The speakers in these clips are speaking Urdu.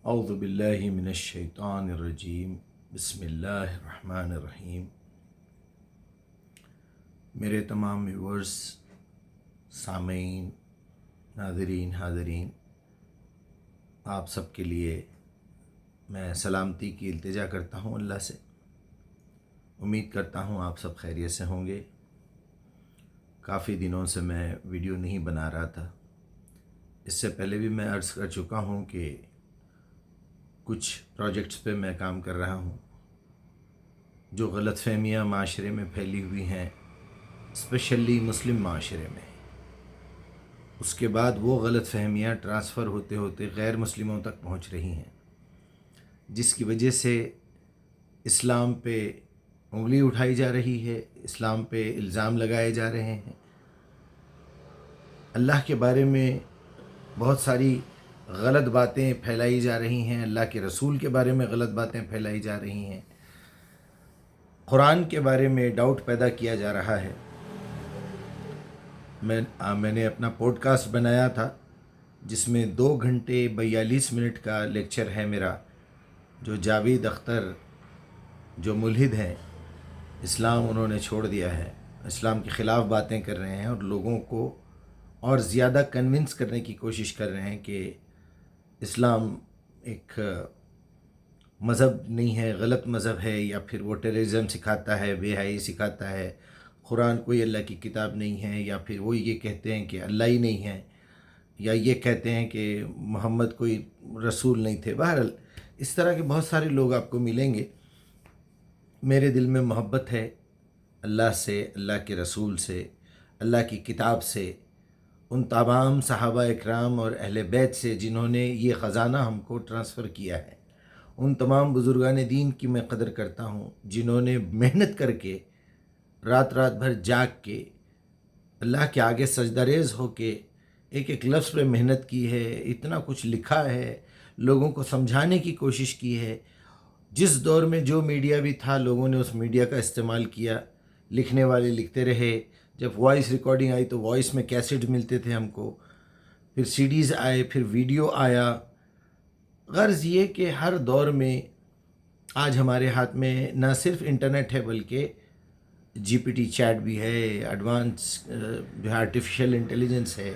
اعوذ باللہ من الشیطان الرجیم بسم اللہ الرحمن الرحیم۔ میرے تمام ویورز، سامعین، ناظرین، حاضرین، آپ سب کے لیے میں سلامتی کی التجا کرتا ہوں اللہ سے۔ امید کرتا ہوں آپ سب خیریت سے ہوں گے۔ کافی دنوں سے میں ویڈیو نہیں بنا رہا تھا۔ اس سے پہلے بھی میں عرض کر چکا ہوں کہ کچھ پروجیکٹس پہ میں کام کر رہا ہوں جو غلط فہمیاں معاشرے میں پھیلی ہوئی ہیں، اسپیشلی مسلم معاشرے میں۔ اس کے بعد وہ غلط فہمیاں ٹرانسفر ہوتے ہوتے غیر مسلموں تک پہنچ رہی ہیں، جس کی وجہ سے اسلام پہ انگلی اٹھائی جا رہی ہے، اسلام پہ الزام لگائے جا رہے ہیں، اللہ کے بارے میں بہت ساری غلط باتیں پھیلائی جا رہی ہیں، اللہ کے رسول کے بارے میں غلط باتیں پھیلائی جا رہی ہیں، قرآن کے بارے میں ڈاؤٹ پیدا کیا جا رہا ہے۔ میں نے اپنا پوڈ کاسٹ بنایا تھا جس میں 2 گھنٹے 42 منٹ کا لیکچر ہے میرا، جو جاوید اختر جو ملحد ہیں، اسلام انہوں نے چھوڑ دیا ہے، اسلام کے خلاف باتیں کر رہے ہیں اور لوگوں کو اور زیادہ کنونس کرنے کی کوشش کر رہے ہیں کہ اسلام ایک مذہب نہیں ہے، غلط مذہب ہے، یا پھر وہ ٹیررزم سکھاتا ہے، بے حیائی سکھاتا ہے، قرآن کوئی اللہ کی کتاب نہیں ہے، یا پھر وہ یہ کہتے ہیں کہ اللہ ہی نہیں ہے، یا یہ کہتے ہیں کہ محمد کوئی رسول نہیں تھے۔ بہرحال اس طرح کے بہت سارے لوگ آپ کو ملیں گے۔ میرے دل میں محبت ہے اللہ سے، اللہ کے رسول سے، اللہ کی کتاب سے، ان تمام صحابہ اکرام اور اہل بیت سے جنہوں نے یہ خزانہ ہم کو ٹرانسفر کیا ہے۔ ان تمام بزرگان دین کی میں قدر کرتا ہوں جنہوں نے محنت کر کے، رات بھر جاگ کے، اللہ کے آگے سجدہ ریز ہو کے ایک ایک لفظ پہ محنت کی ہے، اتنا کچھ لکھا ہے، لوگوں کو سمجھانے کی کوشش کی ہے۔ جس دور میں جو میڈیا بھی تھا، لوگوں نے اس میڈیا کا استعمال کیا، لکھنے والے لکھتے رہے، جب وائس ریکارڈنگ آئی تو وائس میں کیسٹ ملتے تھے ہم کو، پھر سی ڈیز آئے، پھر ویڈیو آیا۔ غرض یہ کہ ہر دور میں آج ہمارے ہاتھ میں نہ صرف انٹرنیٹ ہے بلکہ جی پی ٹی چیٹ بھی ہے، ایڈوانس جو ہے آرٹیفیشل انٹیلیجنس ہے۔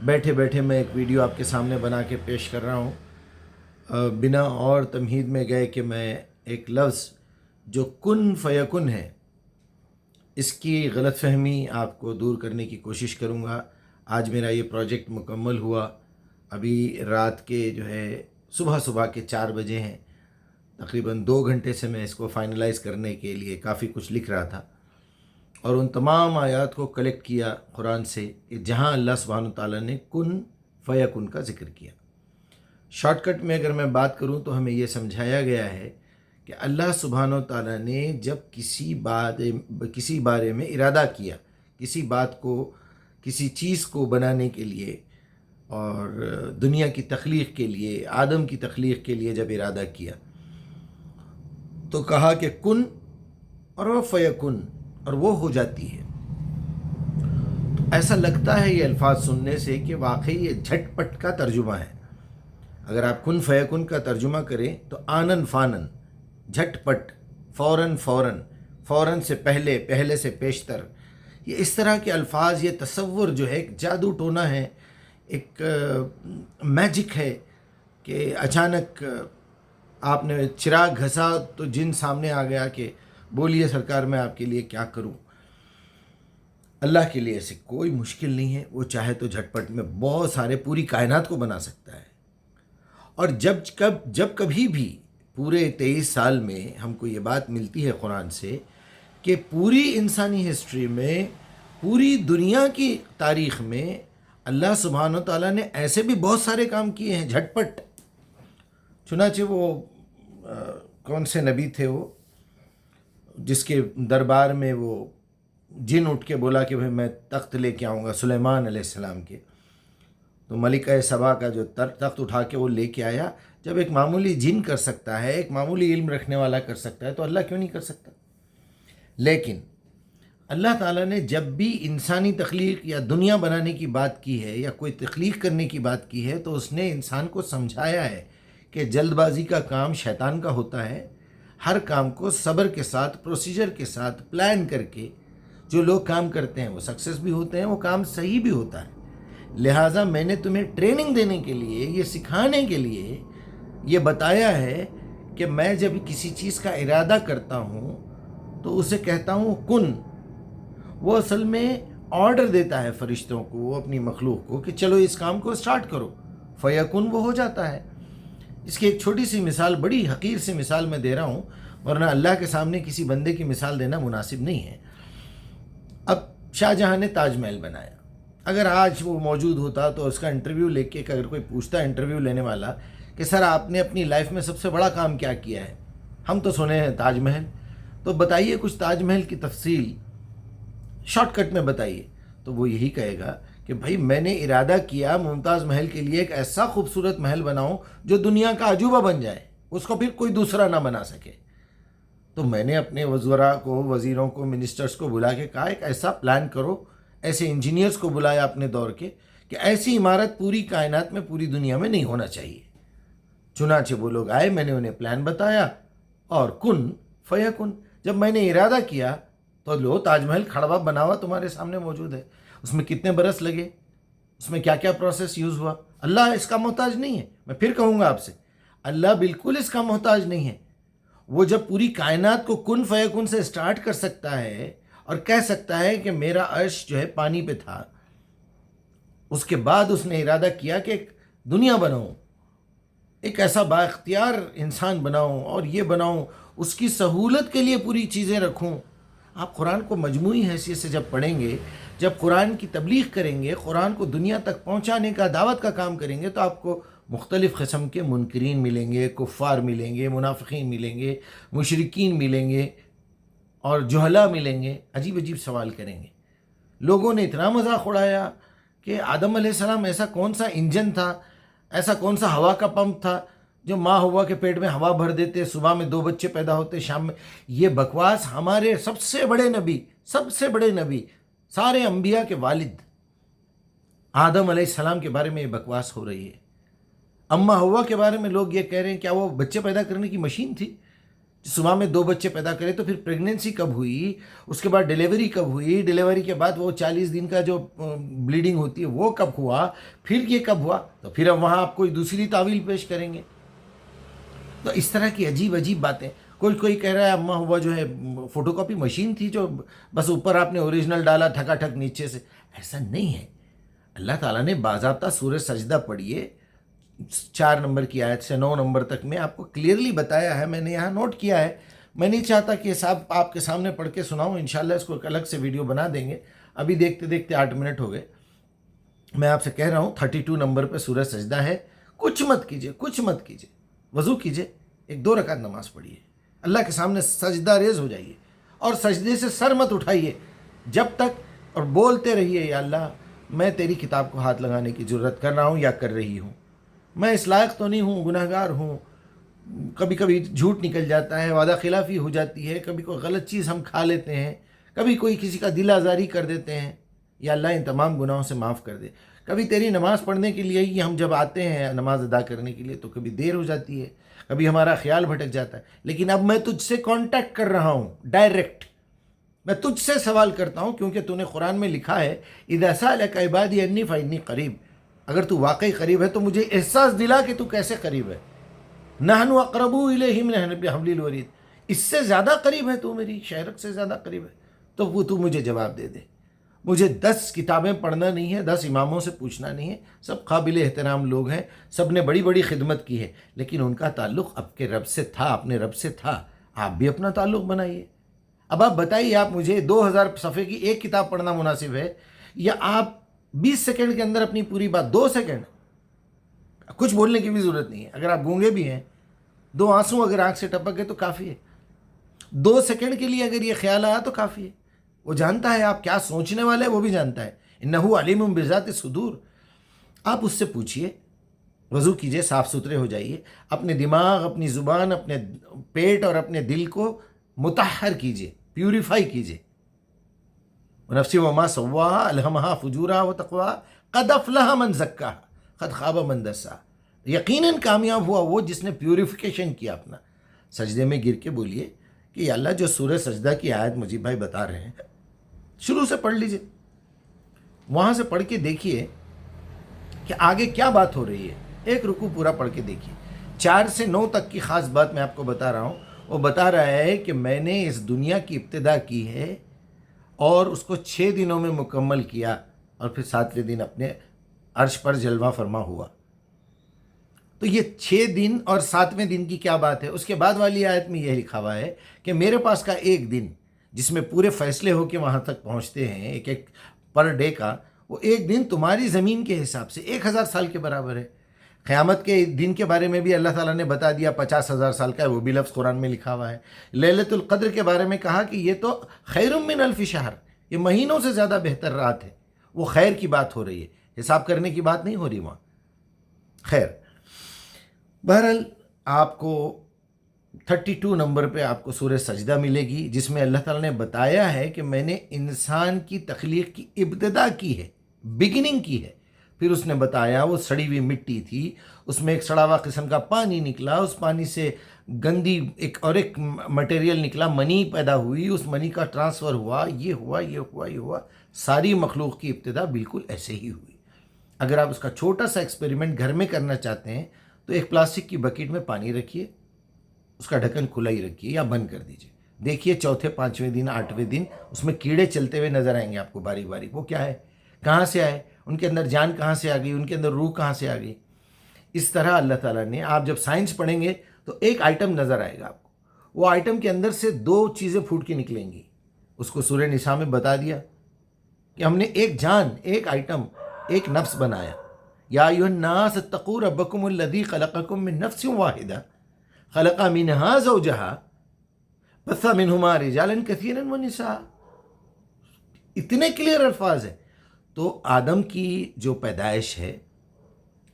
بیٹھے بیٹھے میں ایک ویڈیو آپ کے سامنے بنا کے پیش کر رہا ہوں، بنا اور تمہید میں گئے کہ میں ایک لفظ جو کن فیکن ہے، اس کی غلط فہمی آپ کو دور کرنے کی کوشش کروں گا۔ آج میرا یہ پروجیکٹ مکمل ہوا، ابھی رات کے جو ہے صبح کے 4 بجے ہیں، تقریباً 2 گھنٹے سے میں اس کو فائنلائز کرنے کے لیے کافی کچھ لکھ رہا تھا، اور ان تمام آیات کو کلیکٹ کیا قرآن سے کہ جہاں اللہ سبحانہ تعالیٰ نے کن فیکن کا ذکر کیا۔ شارٹ کٹ میں اگر میں بات کروں تو ہمیں یہ سمجھایا گیا ہے کہ اللہ سبحانہ تعالیٰ نے جب کسی بارے میں ارادہ کیا، کسی بات کو، کسی چیز کو بنانے کے لیے اور دنیا کی تخلیق کے لیے، آدم کی تخلیق کے لیے جب ارادہ کیا تو کہا کہ کن، اور وہ فیکن، اور وہ ہو جاتی ہے۔ تو ایسا لگتا ہے یہ الفاظ سننے سے کہ واقعی یہ جھٹ پٹ کا ترجمہ ہے۔ اگر آپ کن فیکن کا ترجمہ کریں تو آنن فانن، جھٹ پٹ، فوراً فوراً سے پہلے، پہلے سے پیشتر، یہ اس طرح کے الفاظ، یہ تصور جو ہے ایک جادو ٹونا ہے، ایک میجک ہے کہ اچانک آپ نے چراغ گھسا تو جن سامنے آ گیا کہ بولیے سرکار میں آپ کے لیے کیا کروں۔ اللہ کے لیے ایسے کوئی مشکل نہیں ہے، وہ چاہے تو جھٹ پٹ میں بہت سارے پوری کائنات کو بنا سکتا ہے۔ اور جب کبھی بھی پورے 23 سال میں ہم کو یہ بات ملتی ہے قرآن سے کہ پوری انسانی ہسٹری میں، پوری دنیا کی تاریخ میں اللہ سبحانہ تعالیٰ نے ایسے بھی بہت سارے کام کیے ہیں جھٹ پٹ۔ چنانچہ وہ کون سے نبی تھے وہ جس کے دربار میں وہ جن اٹھ کے بولا کہ بھئی میں تخت لے کے آؤں گا، سلیمان علیہ السلام کے، تو ملکہ سبا کا جو تخت اٹھا کے وہ لے کے آیا۔ جب ایک معمولی جن کر سکتا ہے، ایک معمولی علم رکھنے والا کر سکتا ہے، تو اللہ کیوں نہیں کر سکتا؟ لیکن اللہ تعالیٰ نے جب بھی انسانی تخلیق یا دنیا بنانے کی بات کی ہے، یا کوئی تخلیق کرنے کی بات کی ہے، تو اس نے انسان کو سمجھایا ہے کہ جلد بازی کا کام شیطان کا ہوتا ہے. ہر کام کو صبر کے ساتھ، پروسیجر کے ساتھ پلان کر کے جو لوگ کام کرتے ہیں وہ سکسیس بھی ہوتے ہیں، وہ کام صحیح بھی ہوتا ہے. لہٰذا میں نے تمہیں ٹریننگ دینے کے لیے، یہ سکھانے کے لیے یہ بتایا ہے کہ میں جب کسی چیز کا ارادہ کرتا ہوں تو اسے کہتا ہوں کن. وہ اصل میں آرڈر دیتا ہے فرشتوں کو، اپنی مخلوق کو، کہ چلو اس کام کو سٹارٹ کرو، فیکن وہ ہو جاتا ہے. اس کی ایک چھوٹی سی مثال، بڑی حقیر سی مثال میں دے رہا ہوں، ورنہ اللہ کے سامنے کسی بندے کی مثال دینا مناسب نہیں ہے. اب شاہ جہاں نے تاج محل بنایا. اگر آج وہ موجود ہوتا تو اس کا انٹرویو لے کے اگر کوئی پوچھتا انٹرویو لینے والا کہ سر آپ نے اپنی لائف میں سب سے بڑا کام کیا کیا ہے؟ ہم تو سنے ہیں تاج محل، تو بتائیے کچھ تاج محل کی تفصیل شارٹ کٹ میں بتائیے. تو وہ یہی کہے گا کہ بھائی میں نے ارادہ کیا ممتاز محل کے لیے ایک ایسا خوبصورت محل بناؤں جو دنیا کا عجوبہ بن جائے، اس کو پھر کوئی دوسرا نہ بنا سکے. تو میں نے اپنے وزراء کو، وزیروں کو، منسٹرز کو بلا کے کہا ایک ایسا پلان کرو، ایسے انجینئرز کو بلایا اپنے دور کے کہ ایسی عمارت پوری کائنات میں، پوری دنیا میں نہیں ہونا چاہیے. چنانچہ وہ لوگ آئے، میں نے انہیں پلان بتایا اور کن فیکن. جب میں نے ارادہ کیا تو لو تاج محل کھڑا ہوا بنا ہوا تمہارے سامنے موجود ہے. اس میں کتنے برس لگے، اس میں کیا کیا پروسیس یوز ہوا. اللہ اس کا محتاج نہیں ہے. میں پھر کہوں گا آپ سے، اللہ بالکل اس کا محتاج نہیں ہے. وہ جب پوری کائنات کو کن فیکن سے سٹارٹ کر سکتا ہے اور کہہ سکتا ہے کہ میرا عرش جو ہے پانی پہ تھا، اس کے بعد اس نے ارادہ کیا کہ ایک دنیا بناؤں، ایک ایسا با اختیار انسان بناؤں اور یہ بناؤں، اس کی سہولت کے لیے پوری چیزیں رکھوں. آپ قرآن کو مجموعی حیثیت سے جب پڑھیں گے، جب قرآن کی تبلیغ کریں گے، قرآن کو دنیا تک پہنچانے کا، دعوت کا کام کریں گے، تو آپ کو مختلف قسم کے منکرین ملیں گے، کفار ملیں گے، منافقین ملیں گے، مشرکین ملیں گے اور جہلا ملیں گے. عجیب عجیب سوال کریں گے. لوگوں نے اتنا مذاق اڑایا کہ آدم علیہ السلام ایسا کون سا انجن تھا، ایسا کون سا ہوا کا پمپ تھا جو ماں ہوا کے پیٹ میں ہوا بھر دیتے، صبح میں 2 بچے پیدا ہوتے، شام میں. یہ بکواس ہمارے سب سے بڑے نبی، سارے انبیاء کے والد آدم علیہ السلام کے بارے میں یہ بکواس ہو رہی ہے. اماں ہوا کے بارے میں لوگ یہ کہہ رہے ہیں کیا وہ بچے پیدا کرنے کی مشین تھی؟ صبح میں 2 بچے پیدا کرے تو پھر پریگننسی کب ہوئی، اس کے بعد ڈیلیوری کب ہوئی، ڈیلیوری کے بعد وہ 40 دن کا جو بلیڈنگ ہوتی ہے وہ کب ہوا، پھر یہ کب ہوا؟ تو پھر اب وہاں آپ کوئی دوسری تعویل پیش کریں گے. تو اس طرح کی عجیب عجیب باتیں. کوئی کہہ رہا ہے اماں ہوا جو ہے فوٹو کاپی مشین تھی جو بس اوپر آپ نے اوریجنل ڈالا ٹھکا ٹھک نیچے سے. ایسا نہیں ہے. اللہ تعالیٰ نے باضابطہ سورہ سجدہ پڑھیے، 4 نمبر کی آیت سے 9 نمبر تک میں آپ کو کلیئرلی بتایا ہے. میں نے یہاں نوٹ کیا ہے. میں نہیں چاہتا کہ صاحب آپ کے سامنے پڑھ کے سناؤں. انشاءاللہ اس کو ایک الگ سے ویڈیو بنا دیں گے. ابھی دیکھتے دیکھتے 8 منٹ ہو گئے. میں آپ سے کہہ رہا ہوں 32 نمبر پہ سورہ سجدہ ہے. کچھ مت کیجیے. وضو کیجیے، 1-2 رکعت نماز پڑھیے، اللہ کے سامنے سجدہ ریز ہو جائیے اور سجدے سے سر مت اٹھائیے جب تک، اور بولتے رہیے یا اللہ میں تیری کتاب کو ہاتھ لگانے کی جرت کر رہا ہوں یا کر رہی ہوں. میں اس لائق تو نہیں ہوں، گناہ گار ہوں، کبھی کبھی جھوٹ نکل جاتا ہے، وعدہ خلافی ہو جاتی ہے، کبھی کوئی غلط چیز ہم کھا لیتے ہیں، کبھی کوئی کسی کا دل آزاری کر دیتے ہیں. یا اللہ ان تمام گناہوں سے معاف کر دے. کبھی تیری نماز پڑھنے کے لیے ہی ہم جب آتے ہیں نماز ادا کرنے کے لیے تو کبھی دیر ہو جاتی ہے، کبھی ہمارا خیال بھٹک جاتا ہے. لیکن اب میں تجھ سے کانٹیکٹ کر رہا ہوں ڈائریکٹ. میں تجھ سے سوال کرتا ہوں کیونکہ تو نے قرآن میں لکھا ہے اذا سألک عبادی انی فانی قریب. اگر تو واقعی قریب ہے تو مجھے احساس دلا کہ تو کیسے قریب ہے. نحن اقرب الیہ من حبل الورید. اس سے زیادہ قریب ہے تو، میری شہرک سے زیادہ قریب ہے. تو وہ تو مجھے جواب دے دے. مجھے 10 کتابیں پڑھنا نہیں ہے، 10 اماموں سے پوچھنا نہیں ہے. سب قابل احترام لوگ ہیں، سب نے بڑی بڑی خدمت کی ہے، لیکن ان کا تعلق آپ کے رب سے تھا، اپنے رب سے تھا. آپ بھی اپنا تعلق بنائیے. اب آپ بتائیے، آپ مجھے 2000 صفحے کی ایک کتاب پڑھنا مناسب ہے یا آپ 20 سیکنڈ کے اندر اپنی پوری بات، 2 سیکنڈ، کچھ بولنے کی بھی ضرورت نہیں ہے. اگر آپ گونگے بھی ہیں، 2 آنسو اگر آنکھ سے ٹپک گئے تو کافی ہے. 2 سیکنڈ کے لیے اگر یہ خیال آیا تو کافی ہے. وہ جانتا ہے آپ کیا سوچنے والے، وہ بھی جانتا ہے. انہ علیم بذات الصدور. آپ اس سے پوچھئے. وضو کیجئے، صاف ستھرے ہو جائیے، اپنے دماغ، اپنی زبان، اپنے پیٹ اور اپنے دل کو مطہر کیجئے، پیوریفائی کیجئے. ونفس وما سواها الہمہا فجورہا وتقواہا قد افلح من زکاہا قد خاب من دساہا. یقیناً کامیاب ہوا وہ جس نے پیوریفیکیشن کیا اپنا. سجدے میں گر کے بولیے کہ یا اللہ جو سورہ سجدہ کی آیت مجیب بھائی بتا رہے ہیں شروع سے پڑھ لیجئے، وہاں سے پڑھ کے دیکھیے کہ آگے کیا بات ہو رہی ہے. ایک رکوع پورا پڑھ کے دیکھیے. 4 سے 9 تک کی خاص بات میں آپ کو بتا رہا ہوں. وہ بتا رہا ہے کہ میں نے اس دنیا کی ابتدا کی ہے اور اس کو 6 دنوں میں مکمل کیا اور پھر 7ویں دن اپنے عرش پر جلوہ فرما ہوا. تو یہ 6 دن اور 7ویں دن کی کیا بات ہے؟ اس کے بعد والی آیت میں یہ لکھا ہوا ہے کہ میرے پاس کا ایک دن جس میں پورے فیصلے ہو کے وہاں تک پہنچتے ہیں ایک ایک پر ڈے کا، وہ ایک دن تمہاری زمین کے حساب سے 1000 سال کے برابر ہے. قیامت کے دن کے بارے میں بھی اللہ تعالیٰ نے بتا دیا 50,000 سال کا ہے، وہ بھی لفظ قرآن میں لکھا ہوا ہے. لیلۃ القدر کے بارے میں کہا کہ یہ تو خیر من الف شہر، یہ مہینوں سے زیادہ بہتر رات ہے. وہ خیر کی بات ہو رہی ہے، حساب کرنے کی بات نہیں ہو رہی وہاں. خیر، بہرحال آپ کو 32 نمبر پہ آپ کو سورہ سجدہ ملے گی، جس میں اللہ تعالیٰ نے بتایا ہے کہ میں نے انسان کی تخلیق کی ابتدا کی ہے، بگننگ کی ہے. پھر اس نے بتایا وہ سڑی ہوئی مٹی تھی، اس میں ایک سڑا ہوا قسم کا پانی نکلا، اس پانی سے گندی ایک مٹیریل نکلا، منی پیدا ہوئی، اس منی کا ٹرانسفر ہوا، یہ ہوا یہ ہوا یہ ہوا. ساری مخلوق کی ابتدا بالکل ایسے ہی ہوئی. اگر آپ اس کا چھوٹا سا ایکسپیریمنٹ گھر میں کرنا چاہتے ہیں تو ایک پلاسٹک کی بکیٹ میں پانی رکھیے، اس کا ڈھکن کھلا ہی رکھیے یا بند کر دیجیے. دیکھیے چوتھے 5ویں دن 8ویں دن اس میں کیڑے چلتے ہوئے نظر آئیں گے آپ کو باریک باریک. وہ کیا ہے؟ کہاں سے آئے؟ ان کے اندر جان کہاں سے آ گئی؟ ان کے اندر روح کہاں سے آ گئی؟ اس طرح اللہ تعالیٰ نے، آپ جب سائنس پڑھیں گے تو ایک آئٹم نظر آئے گا آپ کو، وہ آئٹم کے اندر سے 2 چیزیں پھوٹ کے نکلیں گی. اس کو سورہ نساء میں بتا دیا کہ ہم نے ایک جان، ایک آئٹم، ایک نفس بنایا. یا ایھا الناس اتقوا ربکم الذی خلقکم من نفس واحدہ خلق منہا زوجہا بث منہما رجالا کثیرا ونساء. اتنے کلیئر الفاظ ہیں. تو آدم کی جو پیدائش ہے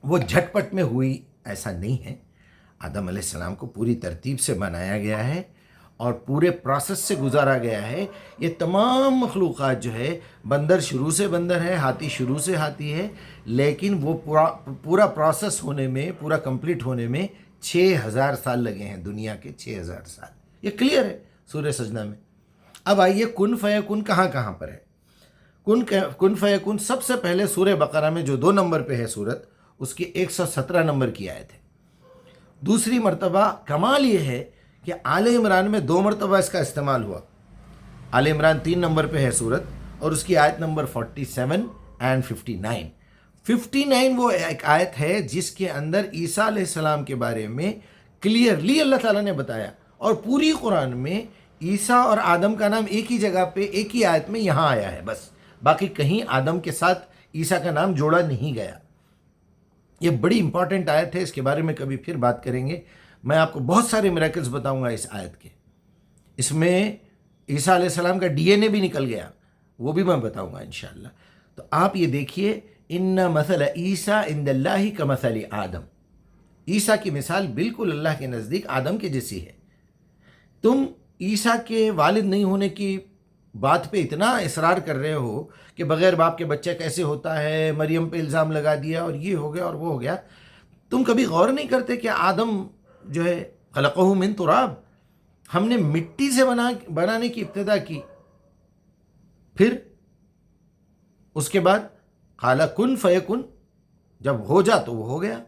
وہ جھٹ پٹ میں ہوئی ایسا نہیں ہے. آدم علیہ السلام کو پوری ترتیب سے بنایا گیا ہے اور پورے پروسیس سے گزارا گیا ہے. یہ تمام مخلوقات جو ہے، بندر شروع سے بندر ہے، ہاتھی شروع سے ہاتھی ہے، لیکن وہ پورا پروسیس ہونے میں، پورا کمپلیٹ ہونے میں 6000 سال لگے ہیں. دنیا کے 6000 سال. یہ کلیئر ہے سورہ سجدہ میں. اب آئیے کن فیکن کہاں کہاں پر ہے. کن فیکن سب سے پہلے سورہ بقرہ میں جو 2 نمبر پہ ہے سورت، اس کی 117 نمبر کی آیت ہے. دوسری مرتبہ کمال یہ ہے کہ آل عمران میں 2 مرتبہ اس کا استعمال ہوا. آل عمران 3 نمبر پہ ہے سورت اور اس کی آیت نمبر 47 اینڈ 59. 59 وہ ایک آیت ہے جس کے اندر عیسیٰ علیہ السلام کے بارے میں کلیئرلی اللہ تعالیٰ نے بتایا. اور پوری قرآن میں عیسیٰ اور آدم کا نام ایک ہی جگہ پہ ایک ہی آیت میں یہاں آیا ہے بس. باقی کہیں آدم کے ساتھ عیسیٰ کا نام جوڑا نہیں گیا. یہ بڑی امپورٹنٹ آیت ہے، اس کے بارے میں کبھی پھر بات کریں گے. میں آپ کو بہت سارے میریکلز بتاؤں گا اس آیت کے. اس میں عیسیٰ علیہ السلام کا ڈی این اے بھی نکل گیا، وہ بھی میں بتاؤں گا انشاءاللہ. تو آپ یہ دیکھیے، ان مثل عیسیٰ عند اللہ کمثل آدم. عیسیٰ کی مثال بالکل اللہ کے نزدیک آدم کے جیسی ہے. تم عیسیٰ کے والد نہیں ہونے کی بات پہ اتنا اصرار کر رہے ہو کہ بغیر باپ کے بچہ کیسے ہوتا ہے، مریم پہ الزام لگا دیا اور یہ ہو گیا اور وہ ہو گیا. تم کبھی غور نہیں کرتے کہ آدم جو ہے خلقہ من تراب، ہم نے مٹی سے بنانے کی ابتدا کی، پھر اس کے بعد قال کن فیکن، جب ہو جا تو وہ ہو گیا.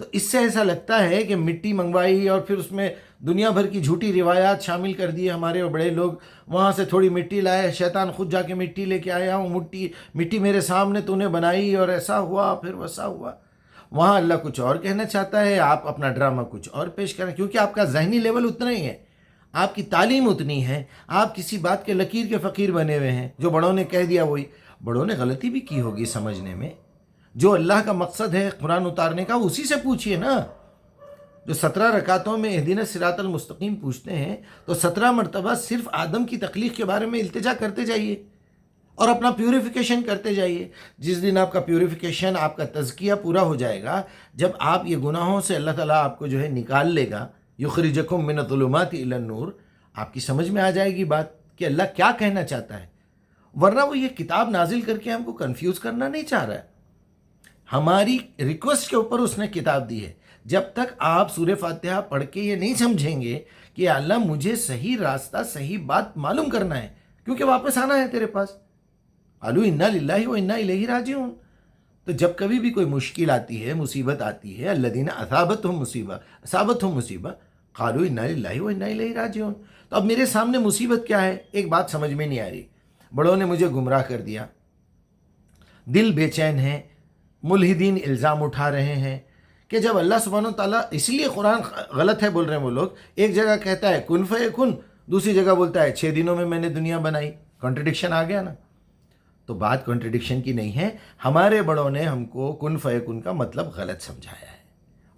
تو اس سے ایسا لگتا ہے کہ مٹی منگوائی اور پھر اس میں دنیا بھر کی جھوٹی روایات شامل کر دیے ہمارے بڑے لوگ. وہاں سے تھوڑی مٹی لائے، شیطان خود جا کے مٹی لے کے آیا ہوں، مٹی میرے سامنے تو نے بنائی اور ایسا ہوا پھر ویسا ہوا. وہاں اللہ کچھ اور کہنا چاہتا ہے، آپ اپنا ڈرامہ کچھ اور پیش کریں، کیونکہ آپ کا ذہنی لیول اتنا ہی ہے، آپ کی تعلیم اتنی ہے، آپ کسی بات کے لکیر کے فقیر بنے ہوئے ہیں. جو بڑوں نے کہہ دیا وہی. بڑوں نے غلطی بھی کی ہوگی سمجھنے میں. جو اللہ کا مقصد ہے قرآن اتارنے کا اسی سے پوچھئے نا. جو 17 رکعتوں میں اہدنا الصراط المستقیم پوچھتے ہیں تو 17 مرتبہ صرف آدم کی تخلیق کے بارے میں التجا کرتے جائیے اور اپنا پیوریفیکیشن کرتے جائیے. جس دن آپ کا پیوریفیکیشن، آپ کا تزکیہ پورا ہو جائے گا، جب آپ یہ گناہوں سے اللہ تعالیٰ آپ کو جو ہے نکال لے گا، یخرجکم من الظلمات الی النور، آپ کی سمجھ میں آ جائے گی بات کہ اللہ کیا کہنا چاہتا ہے. ورنہ وہ یہ کتاب نازل کر کے ہم کو کنفیوز کرنا نہیں چاہ رہا ہے. ہماری ریکویسٹ کے اوپر اس نے کتاب دی ہے جب تک آپ سورہ فاتحہ پڑھ کے یہ نہیں سمجھیں گے کہ اللہ مجھے صحیح راستہ صحیح بات معلوم کرنا ہے، کیونکہ واپس آنا ہے تیرے پاس، قالوا انا للہ و انا الیہ راجعون. تو جب کبھی بھی کوئی مشکل آتی ہے، مصیبت آتی ہے، الذین اصابتہم مصیبہ قالوا انا للہ و انا الیہ راجعون. تو اب میرے سامنے مصیبت کیا ہے؟ ایک بات سمجھ میں نہیں آ رہی، بڑوں نے مجھے گمراہ کر دیا، دل بے چین ہے، ملحدین الزام اٹھا رہے ہیں کہ جب اللہ سبحانہ و تعالیٰ، اس لیے قرآن غلط ہے بول رہے ہیں وہ لوگ، ایک جگہ کہتا ہے کن فیکن، دوسری جگہ بولتا ہے 6 دنوں میں میں نے دنیا بنائی. کانٹرڈکشن آ گیا نا. تو بات کانٹرڈکشن کی نہیں ہے، ہمارے بڑوں نے ہم کو کن فیکن کا مطلب غلط سمجھایا ہے.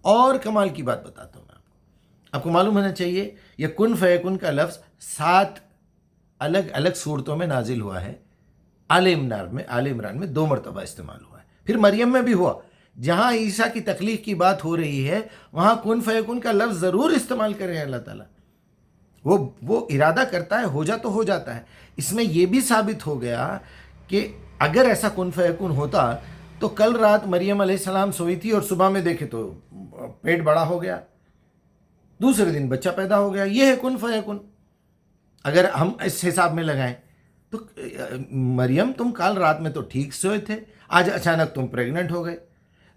اور کمال کی بات بتاتا ہوں میں آپ کو معلوم ہونا چاہیے یہ کن فیکن کا لفظ 7 الگ الگ صورتوں میں نازل ہوا ہے. آل عمران میں 2 مرتبہ استعمال ہوا ہے، پھر مریم میں بھی ہوا. جہاں عیسیٰ کی تخلیق کی بات ہو رہی ہے وہاں کن فیکن کا لفظ ضرور استعمال کریں اللہ تعالیٰ. وہ ارادہ کرتا ہے، ہو جا تو ہو جاتا ہے. اس میں یہ بھی ثابت ہو گیا کہ اگر ایسا کن فیکن ہوتا تو کل رات مریم علیہ السلام سوئی تھی اور صبح میں دیکھے تو پیٹ بڑا ہو گیا، دوسرے دن بچہ پیدا ہو گیا. یہ ہے کن فیکن. اگر ہم اس حساب میں لگائیں تو مریم تم کل رات میں تو ٹھیک سوئے تھے، آج اچانک تم پریگننٹ ہو گئے.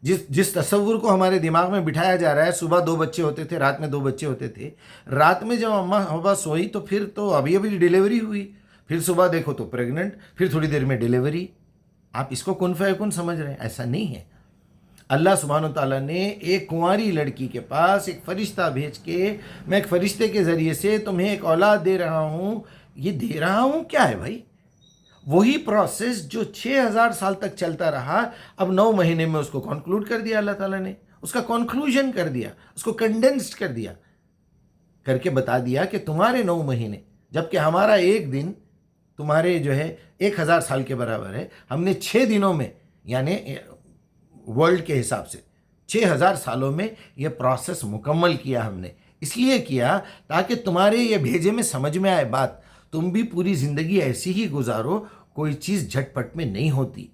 جس تصور کو ہمارے دماغ میں بٹھایا جا رہا ہے، صبح 2 بچے ہوتے تھے، رات میں 2 بچے ہوتے تھے، رات میں جب اماں حوا سوئی تو پھر تو ابھی ڈیلیوری ہوئی، پھر صبح دیکھو تو پریگننٹ، پھر تھوڑی دیر میں ڈیلیوری. آپ اس کو کن فیکن سمجھ رہے ہیں؟ ایسا نہیں ہے. اللہ سبحانہ تعالیٰ نے ایک کنواری لڑکی کے پاس ایک فرشتہ بھیج کے، میں ایک فرشتے کے ذریعے سے تمہیں ایک اولاد دے رہا ہوں. یہ دے رہا ہوں کیا ہے بھائی؟ وہی پروسیس جو 6000 سال تک چلتا رہا، اب 9 مہینے میں اس کو کنکلوڈ کر دیا اللہ تعالیٰ نے، اس کا کنکلوژن کر دیا، اس کو کنڈینسڈ کر دیا، کر کے بتا دیا کہ تمہارے 9 مہینے، جبکہ ہمارا ایک دن تمہارے جو ہے 1000 سال کے برابر ہے. ہم نے 6 دنوں میں، یعنی ورلڈ کے حساب سے 6000 سالوں میں یہ پروسیس مکمل کیا. ہم نے اس لیے کیا تاکہ تمہارے یہ بھیجے میں سمجھ میں آئے بات. تم بھی پوری زندگی ایسی ہی گزارو، کوئی چیز جھٹ پٹ میں نہیں ہوتی،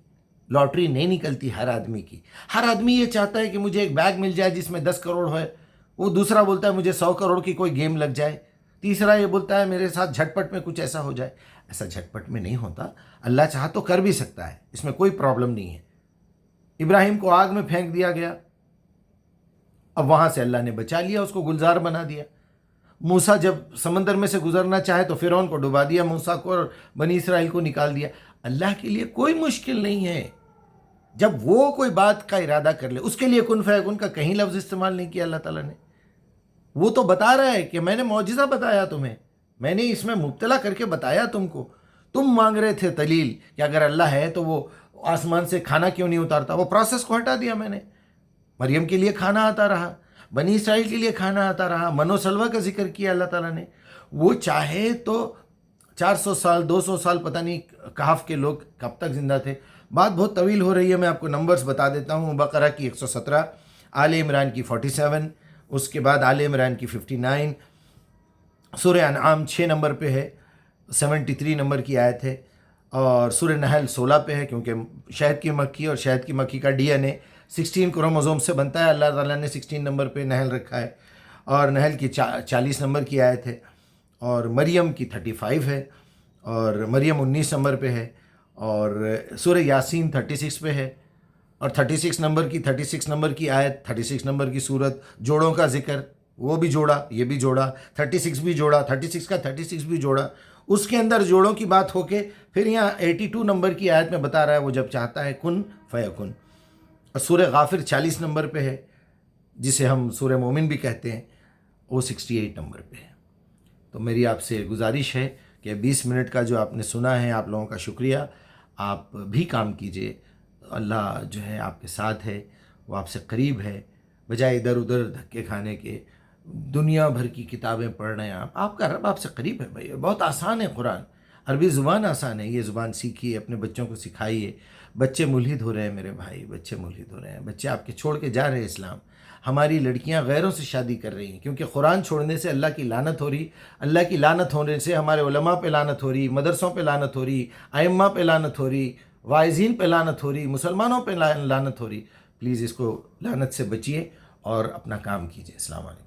لاٹری نہیں نکلتی ہر آدمی کی. ہر آدمی یہ چاہتا ہے کہ مجھے ایک بیگ مل جائے جس میں 10 کروڑ ہے، وہ دوسرا بولتا ہے مجھے 100 کروڑ کی کوئی گیم لگ جائے، تیسرا یہ بولتا ہے میرے ساتھ جھٹ پٹ میں کچھ ایسا ہو جائے. ایسا جھٹ پٹ میں نہیں ہوتا. اللہ چاہا تو کر بھی سکتا ہے، اس میں کوئی پرابلم نہیں ہے. ابراہیم کو آگ میں پھینک دیا گیا، اب وہاں سے اللہ نے بچا لیا، اس کو گلزار بنا دیا. موسیٰ جب سمندر میں سے گزرنا چاہے تو فرعون کو ڈبا دیا، موسیٰ کو اور بنی اسرائیل کو نکال دیا. اللہ کے لیے کوئی مشکل نہیں ہے. جب وہ کوئی بات کا ارادہ کر لے، اس کے لیے کن فیکن کا کہیں لفظ استعمال نہیں کیا اللہ تعالیٰ نے. وہ تو بتا رہا ہے کہ میں نے معجزہ بتایا تمہیں، میں نے اس میں مبتلا کر کے بتایا تم کو. تم مانگ رہے تھے دلیل کہ اگر اللہ ہے تو وہ آسمان سے کھانا کیوں نہیں اتارتا. وہ پروسیس کو ہٹا دیا میں نے. مریم کے لیے کھانا آتا رہا، بنی اسرائیل کے لیے کھانا آتا رہا، من و سلوہ کا ذکر کیا اللہ تعالیٰ نے. وہ چاہے تو 400 سال 200 سال پتہ نہیں کہف کے لوگ کب تک زندہ تھے. بات بہت طویل ہو رہی ہے، میں آپ کو نمبرز بتا دیتا ہوں. بقرہ کی 117، آل عمران کی 47، اس کے بعد آل عمران کی 59، سورہ انعام 6 نمبر پہ ہے، 73 نمبر کی آیت ہے، اور سورہ نحل 16 پہ ہے، کیونکہ شہد کی مکھی اور شہد کی مکھی کا DNA 16 کروموزوم سے بنتا ہے. اللہ تعالیٰ نے 16 نمبر پہ نحل رکھا ہے، اور نحل کی 40 نمبر کی آیت ہے، اور مریم کی 35 ہے، اور مریم 19 نمبر پہ ہے، اور سورہ یاسین 36 پہ ہے، اور 36 نمبر کی آیت، 36 نمبر کی صورت. جوڑوں کا ذکر، وہ بھی جوڑا، یہ بھی جوڑا، 36 بھی جوڑا، 36 کا 36 بھی جوڑا. اس کے اندر جوڑوں کی بات ہو کے پھر یہاں 82 نمبر کی آیت میں بتا رہا ہے وہ جب چاہتا ہے کن فیکن. اور سورہ غافر 40 نمبر پہ ہے، جسے ہم سورہ مومن بھی کہتے ہیں، وہ 68 نمبر پہ ہے. تو میری آپ سے گزارش ہے کہ 20 منٹ کا جو آپ نے سنا ہے، آپ لوگوں کا شکریہ. آپ بھی کام کیجئے. اللہ جو ہے آپ کے ساتھ ہے، وہ آپ سے قریب ہے. بجائے ادھر ادھر دھکے کھانے کے دنیا بھر کی کتابیں پڑھ رہے ہیں آپ کا رب آپ سے قریب ہے. بھائی بہت آسان ہے قرآن، عربی زبان آسان ہے. یہ زبان سیکھیے، اپنے بچوں کو سکھائیے. بچے ملحد ہو رہے ہیں میرے بھائی، بچے ملحد ہو رہے ہیں. بچے آپ کے چھوڑ کے جا رہے ہیں اسلام. ہماری لڑکیاں غیروں سے شادی کر رہی ہیں، کیونکہ قرآن چھوڑنے سے اللہ کی لعنت ہو رہی. اللہ کی لعنت ہونے سے ہمارے علماء پہ لعنت ہو رہی، مدرسوں پہ لعنت ہو رہی، ائمہ پہ لعنت ہو رہی، واعظین پہ لعنت ہو رہی، مسلمانوں پہ لعنت ہو رہی. پلیز اس کو لعنت سے بچیے اور اپنا کام کیجیے. السلام علیکم.